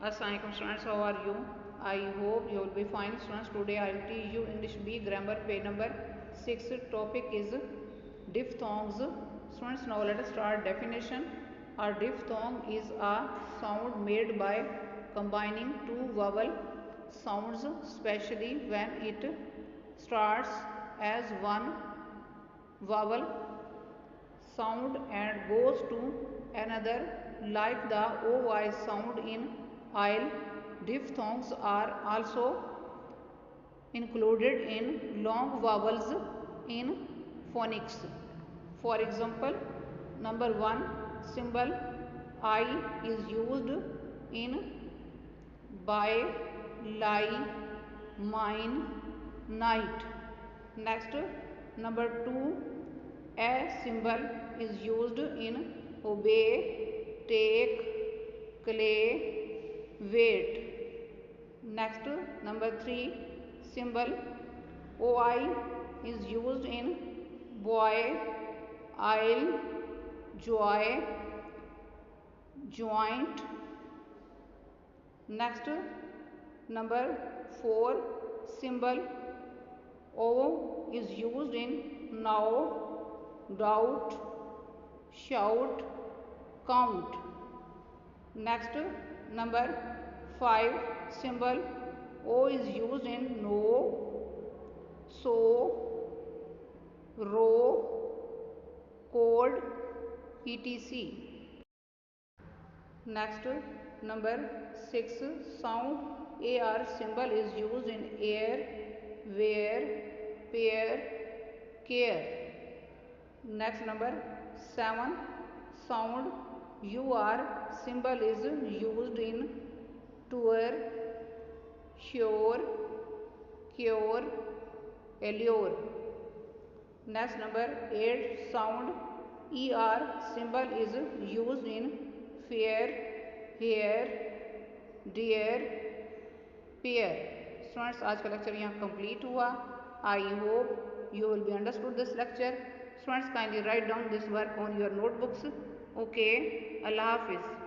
Assalamualaikum students, how are you? I hope you will be fine students. Today I will teach you English B grammar page number 6. Topic is diphthongs. Students, now let us start definition. A diphthong is a sound made by combining two vowel sounds, especially when it starts as one vowel sound and goes to another, like the OY sound in aisle. Diphthongs are also included in long vowels in phonics. For example, number 1 symbol I is used in by, lie, mine, night. Next, number 2 a symbol is used in obey, take, clay, wait. Next, number 3 symbol OI is used in boy, aisle, joy, joint. Next, number 4 symbol O is used in now, doubt, shout, count. Next, number 5 symbol O is used in know, so, row, code, etc. Next, number 6 sound AR symbol is used in air, where, pair, care. Next, number 7 sound UR symbol is used in tour, sure, cure, allure. Next, number 8 sound ER symbol is used in fair, hair, dear, pair. Students, आज का lecture यहाँ complete हुआ. I hope you will be understood this lecture. Students, kindly write down this work on your notebooks. Okay, Allah Hafiz.